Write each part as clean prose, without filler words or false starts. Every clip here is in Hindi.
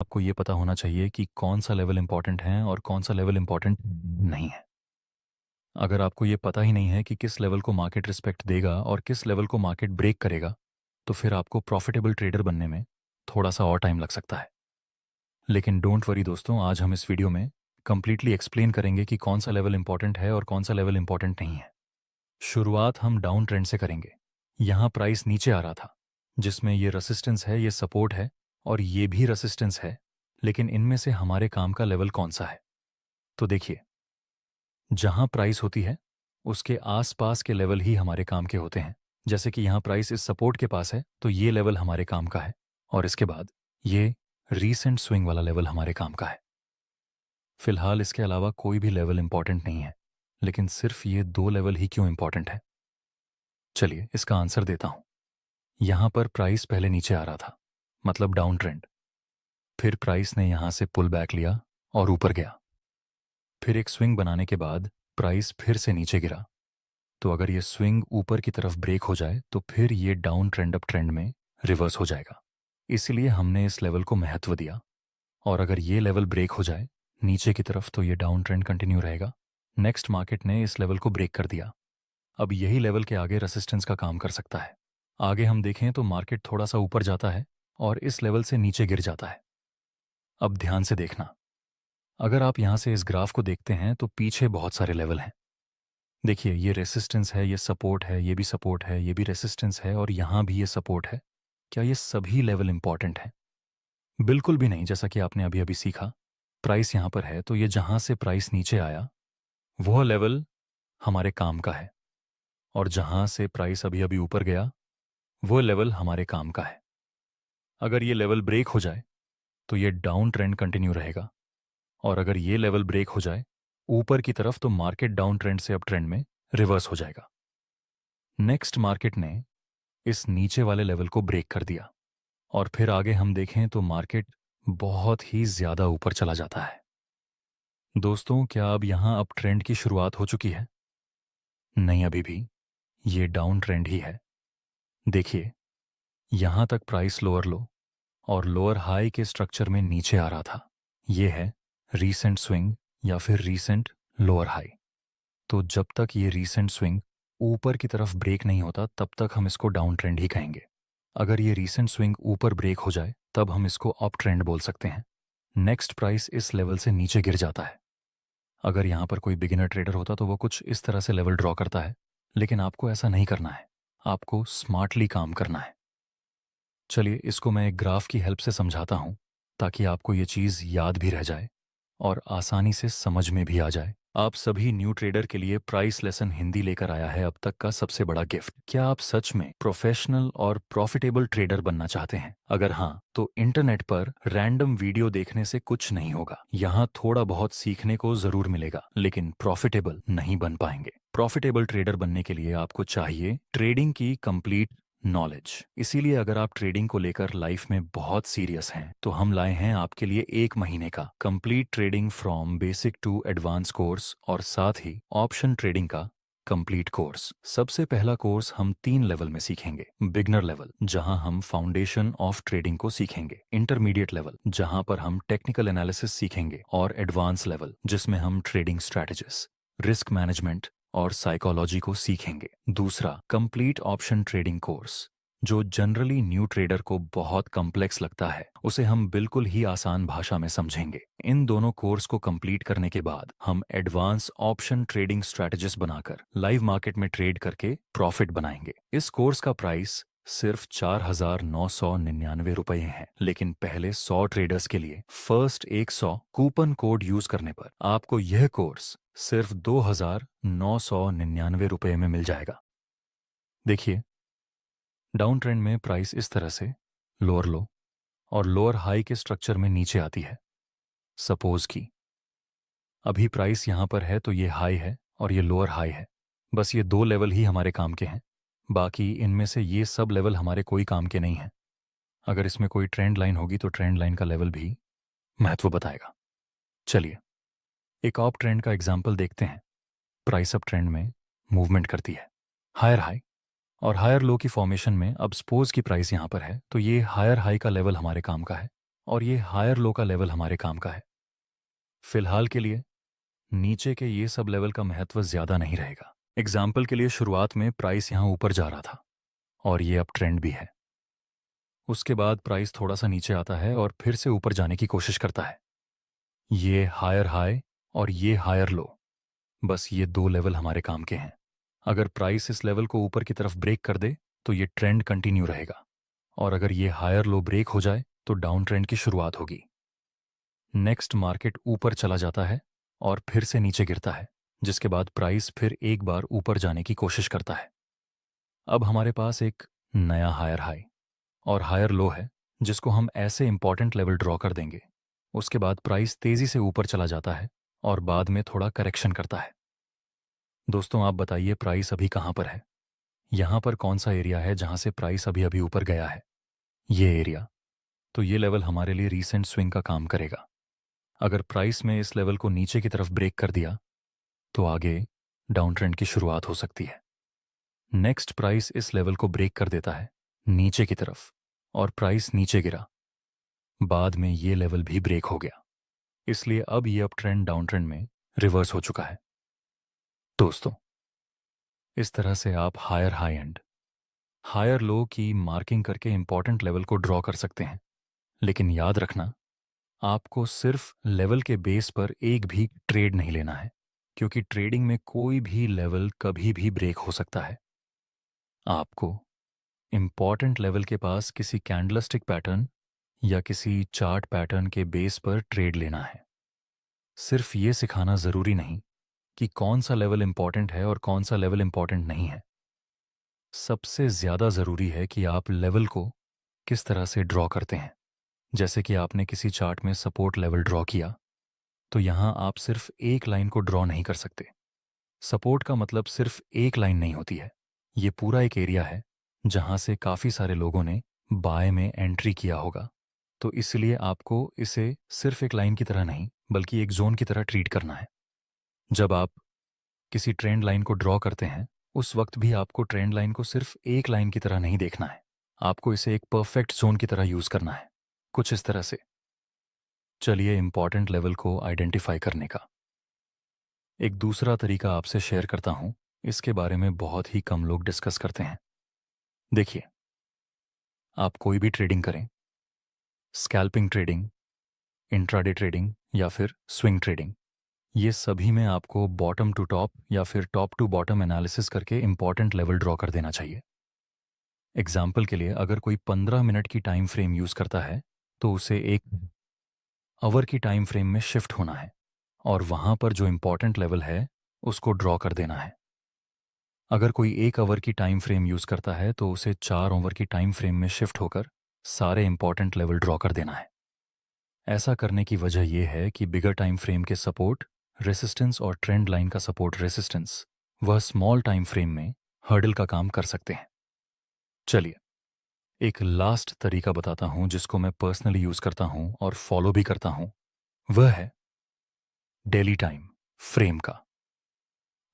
आपको ये पता होना चाहिए कि कौन सा लेवल इम्पॉर्टेंट है और कौन सा लेवल इम्पॉर्टेंट नहीं है। अगर आपको ये पता ही नहीं है कि किस लेवल को मार्केट रिस्पेक्ट देगा और किस लेवल को मार्केट ब्रेक करेगा, तो फिर आपको प्रॉफिटेबल ट्रेडर बनने में थोड़ा सा और टाइम लग सकता है। लेकिन डोंट वरी दोस्तों, आज हम इस वीडियो में कंप्लीटली एक्सप्लेन करेंगे कि कौन सा लेवल इंपॉर्टेंट है और कौन सा लेवल इंपॉर्टेंट नहीं है। शुरुआत हम डाउन ट्रेंड से करेंगे। यहाँ प्राइस नीचे आ रहा था, जिसमें ये रेसिस्टेंस है, ये सपोर्ट है और ये भी रेसिस्टेंस है, लेकिन इनमें से हमारे काम का लेवल कौन सा है? तो देखिए, जहाँ प्राइस होती है उसके आसपास के लेवल ही हमारे काम के होते हैं। जैसे कि यहाँ प्राइस इस सपोर्ट के पास है तो ये लेवल हमारे काम का है, और इसके बाद ये रीसेंट स्विंग वाला लेवल हमारे काम का है। फिलहाल इसके अलावा कोई भी लेवल इंपॉर्टेंट नहीं है, लेकिन सिर्फ ये दो लेवल ही क्यों इंपॉर्टेंट है? चलिए इसका आंसर देता हूं। यहां पर प्राइस पहले नीचे आ रहा था, मतलब डाउन ट्रेंड। फिर प्राइस ने यहां से पुल बैक लिया और ऊपर गया। फिर एक स्विंग बनाने के बाद प्राइस फिर से नीचे गिरा। तो अगर ये स्विंग ऊपर की तरफ ब्रेक हो जाए तो फिर ये डाउन ट्रेंड अप ट्रेंड में रिवर्स हो जाएगा। इसलिए हमने इस लेवल को महत्व दिया। और अगर ये लेवल ब्रेक हो जाए नीचे की तरफ तो ये डाउन ट्रेंड कंटिन्यू रहेगा। नेक्स्ट मार्केट ने इस लेवल को ब्रेक कर दिया। अब यही लेवल के आगे रेसिस्टेंस का काम कर सकता है। आगे हम देखें तो मार्केट थोड़ा सा ऊपर जाता है और इस लेवल से नीचे गिर जाता है। अब ध्यान से देखना, अगर आप यहां से इस ग्राफ को देखते हैं तो पीछे बहुत सारे लेवल हैं। देखिए, ये रेसिस्टेंस है, ये सपोर्ट है, ये भी सपोर्ट है, ये भी रेसिस्टेंस है और यहां भी ये सपोर्ट है। क्या ये सभी लेवल इंपॉर्टेंट हैं? बिल्कुल भी नहीं। जैसा कि आपने अभी अभी सीखा, प्राइस यहां पर है तो ये जहां से प्राइस नीचे आया वह लेवल हमारे काम का है, और जहां से प्राइस अभी अभी ऊपर गया वो लेवल हमारे काम का है। अगर ये लेवल ब्रेक हो जाए तो ये डाउन ट्रेंड कंटिन्यू रहेगा, और अगर ये लेवल ब्रेक हो जाए ऊपर की तरफ तो मार्केट डाउन ट्रेंड से अप ट्रेंड में रिवर्स हो जाएगा। नेक्स्ट मार्केट ने इस नीचे वाले लेवल को ब्रेक कर दिया, और फिर आगे हम देखें तो मार्केट बहुत ही ज्यादा ऊपर चला जाता है। दोस्तों, क्या अब यहां अप ट्रेंड की शुरुआत हो चुकी है? नहीं, अभी भी ये डाउन ट्रेंड ही है। देखिए, यहां तक प्राइस लोअर लो और लोअर हाई के स्ट्रक्चर में नीचे आ रहा था। ये है रीसेंट स्विंग या फिर रीसेंट लोअर हाई। तो जब तक ये रीसेंट स्विंग ऊपर की तरफ ब्रेक नहीं होता तब तक हम इसको डाउन ट्रेंड ही कहेंगे। अगर ये रीसेंट स्विंग ऊपर ब्रेक हो जाए तब हम इसको अप ट्रेंड बोल सकते हैं। नेक्स्ट प्राइस इस लेवल से नीचे गिर जाता है। अगर यहाँ पर कोई बिगिनर ट्रेडर होता तो वो कुछ इस तरह से लेवल ड्रॉ करता है, लेकिन आपको ऐसा नहीं करना है। आपको स्मार्टली काम करना है। चलिए इसको मैं एक ग्राफ की हेल्प से समझाता हूँ, ताकि आपको ये चीज़ याद भी रह जाए और आसानी से समझ में भी आ जाए। आप सभी न्यू ट्रेडर के लिए प्राइस लेसन हिंदी लेकर आया है अब तक का सबसे बड़ा गिफ्ट। क्या आप सच में प्रोफेशनल और प्रॉफिटेबल ट्रेडर बनना चाहते हैं? अगर हाँ, तो इंटरनेट पर रैंडम वीडियो देखने से कुछ नहीं होगा। यहाँ थोड़ा बहुत सीखने को जरूर मिलेगा, लेकिन प्रॉफिटेबल नहीं बन पाएंगे। प्रॉफिटेबल ट्रेडर बनने के लिए आपको चाहिए ट्रेडिंग की कंप्लीट नॉलेज। इसीलिए अगर आप ट्रेडिंग को लेकर लाइफ में बहुत सीरियस हैं तो हम लाए हैं आपके लिए 1 महीने का complete trading from basic to advance course, और साथ ही ऑप्शन ट्रेडिंग का कंप्लीट कोर्स। सबसे पहला कोर्स हम 3 लेवल में सीखेंगे। बिगनर लेवल, जहां हम फाउंडेशन ऑफ ट्रेडिंग को सीखेंगे। इंटरमीडिएट लेवल, जहां पर हम टेक्निकल एनालिसिस सीखेंगे। और एडवांस लेवल, जिसमें हम ट्रेडिंग स्ट्रैटेजीज, रिस्क मैनेजमेंट और साइकोलॉजी को सीखेंगे। दूसरा, कंप्लीट ऑप्शन ट्रेडिंग कोर्स, जो जनरली न्यू ट्रेडर को बहुत कॉम्प्लेक्स लगता है, उसे हम बिल्कुल ही आसान भाषा में समझेंगे। इन दोनों कोर्स को कंप्लीट करने के बाद हम एडवांस ऑप्शन ट्रेडिंग स्ट्रैटेजिस्ट बनाकर लाइव मार्केट में ट्रेड करके प्रॉफिट बनाएंगे। इस कोर्स का प्राइस सिर्फ 4,999 रुपये है, लेकिन पहले 100 ट्रेडर्स के लिए फर्स्ट 100 कूपन कोड यूज करने पर आपको यह कोर्स सिर्फ 2,999 रुपये में मिल जाएगा। देखिए, डाउन ट्रेंड में प्राइस इस तरह से लोअर लो और लोअर हाई के स्ट्रक्चर में नीचे आती है। सपोज की अभी प्राइस यहां पर है तो ये हाई है और ये लोअर हाई है। बस ये 2 लेवल ही हमारे काम के हैं, बाकी इनमें से ये सब लेवल हमारे कोई काम के नहीं हैं। अगर इसमें कोई ट्रेंड लाइन होगी तो ट्रेंड लाइन का लेवल भी महत्व बताएगा। चलिए एक ऑप ट्रेंड का एग्जाम्पल देखते हैं। प्राइस अप ट्रेंड में मूवमेंट करती है, हायर हाई और हायर लो की फॉर्मेशन में। अब सपोज की प्राइस यहां पर है तो ये हायर हाई का लेवल हमारे काम का है, और ये हायर लो का लेवल हमारे काम का है। फिलहाल के लिए नीचे के ये सब लेवल का महत्व ज्यादा नहीं रहेगा। एग्जाम्पल के लिए शुरुआत में प्राइस यहां ऊपर जा रहा था और ये अब ट्रेंड भी है। उसके बाद प्राइस थोड़ा सा नीचे आता है और फिर से ऊपर जाने की कोशिश करता है। ये हायर हाई और ये हायर लो, बस ये दो लेवल हमारे काम के हैं। अगर प्राइस इस लेवल को ऊपर की तरफ ब्रेक कर दे तो ये ट्रेंड कंटिन्यू रहेगा, और अगर ये हायर लो ब्रेक हो जाए तो डाउन ट्रेंड की शुरुआत होगी। नेक्स्ट मार्केट ऊपर चला जाता है और फिर से नीचे गिरता है, जिसके बाद प्राइस फिर एक बार ऊपर जाने की कोशिश करता है। अब हमारे पास एक नया हायर हाई और हायर लो है, जिसको हम ऐसे इंपॉर्टेंट लेवल ड्रॉ कर देंगे। उसके बाद प्राइस तेजी से ऊपर चला जाता है और बाद में थोड़ा करेक्शन करता है। दोस्तों, आप बताइए प्राइस अभी कहाँ पर है? यहाँ पर कौन सा एरिया है जहाँ से प्राइस अभी अभी ऊपर गया है? ये एरिया। तो ये लेवल हमारे लिए रीसेंट स्विंग का काम करेगा। अगर प्राइस में इस लेवल को नीचे की तरफ ब्रेक कर दिया तो आगे डाउन ट्रेंड की शुरुआत हो सकती है। नेक्स्ट प्राइस इस लेवल को ब्रेक कर देता है नीचे की तरफ और प्राइस नीचे गिरा। बाद में ये लेवल भी ब्रेक हो गया, इसलिए अब ये अप ट्रेंड डाउन ट्रेंड में रिवर्स हो चुका है। दोस्तों, इस तरह से आप higher high and higher low की मार्किंग करके इंपॉर्टेंट लेवल को ड्रॉ कर सकते हैं। लेकिन याद रखना, आपको सिर्फ लेवल के बेस पर एक भी ट्रेड नहीं लेना है, क्योंकि ट्रेडिंग में कोई भी लेवल कभी भी ब्रेक हो सकता है। आपको इंपॉर्टेंट लेवल के पास किसी कैंडलस्टिक पैटर्न या किसी चार्ट पैटर्न के बेस पर ट्रेड लेना है। सिर्फ ये सिखाना जरूरी नहीं कि कौन सा लेवल इंपॉर्टेंट है और कौन सा लेवल इंपॉर्टेंट नहीं है। सबसे ज्यादा जरूरी है कि आप लेवल को किस तरह से ड्रॉ करते हैं। जैसे कि आपने किसी चार्ट में सपोर्ट लेवल ड्रॉ किया, तो यहां आप सिर्फ एक लाइन को ड्रॉ नहीं कर सकते। सपोर्ट का मतलब सिर्फ एक लाइन नहीं होती है, ये पूरा एक एरिया है जहां से काफी सारे लोगों ने बाय में एंट्री किया होगा। तो इसलिए आपको इसे सिर्फ एक लाइन की तरह नहीं बल्कि एक जोन की तरह ट्रीट करना है। जब आप किसी ट्रेंड लाइन को ड्रॉ करते हैं, उस वक्त भी आपको ट्रेंड लाइन को सिर्फ एक लाइन की तरह नहीं देखना है, आपको इसे एक परफेक्ट जोन की तरह यूज करना है, कुछ इस तरह से। चलिए इंपॉर्टेंट लेवल को आइडेंटिफाई करने का एक दूसरा तरीका आपसे शेयर करता हूं। इसके बारे में बहुत ही कम लोग डिस्कस करते हैं। देखिए, आप कोई भी ट्रेडिंग करें, स्कैल्पिंग ट्रेडिंग, इंट्राडे ट्रेडिंग या फिर स्विंग ट्रेडिंग, ये सभी में आपको बॉटम टू टॉप या फिर टॉप टू बॉटम एनालिसिस करके इंपॉर्टेंट लेवल ड्रॉ कर देना चाहिए। एग्जाम्पल के लिए, अगर कोई 15 मिनट की टाइम फ्रेम यूज करता है तो उसे एक आवर की टाइम फ्रेम में शिफ्ट होना है और वहां पर जो इंपॉर्टेंट लेवल है उसको ड्रॉ कर देना है। अगर कोई 1 आवर की टाइम फ्रेम यूज करता है तो उसे 4 आवर की टाइम फ्रेम में शिफ्ट होकर सारे इंपॉर्टेंट लेवल ड्रॉ कर देना है। ऐसा करने की वजह यह है कि बिगर टाइम फ्रेम के सपोर्ट रेसिस्टेंस और ट्रेंड लाइन का सपोर्ट रेसिस्टेंस वह स्मॉल टाइम फ्रेम में हर्डल का काम कर सकते हैं। चलिए, एक लास्ट तरीका बताता हूं जिसको मैं पर्सनली यूज करता हूं और फॉलो भी करता हूं। वह है डेली टाइम फ्रेम का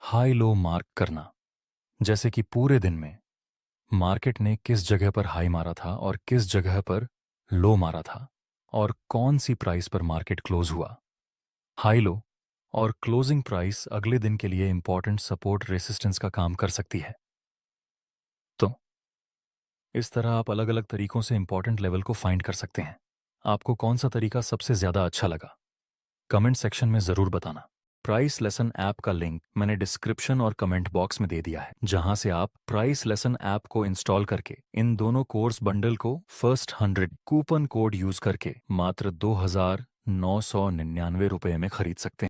हाई लो मार्क करना। जैसे कि पूरे दिन में मार्केट ने किस जगह पर हाई मारा था और किस जगह पर लो मारा था और कौन सी प्राइस पर मार्केट क्लोज हुआ। हाई लो और क्लोजिंग प्राइस अगले दिन के लिए इंपॉर्टेंट सपोर्ट रेसिस्टेंस का काम कर सकती है। तो इस तरह आप अलग अलग तरीकों से इंपॉर्टेंट लेवल को फाइंड कर सकते हैं। आपको कौन सा तरीका सबसे ज्यादा अच्छा लगा, कमेंट सेक्शन में जरूर बताना। प्राइस लेसन ऐप का लिंक मैंने डिस्क्रिप्शन और कमेंट बॉक्स में दे दिया है, जहां से आप प्राइस लेसन ऐप को इंस्टॉल करके इन दोनों कोर्स बंडल को फर्स्ट 100 कूपन कोड यूज करके मात्र 2,999 रुपये में खरीद सकते हैं।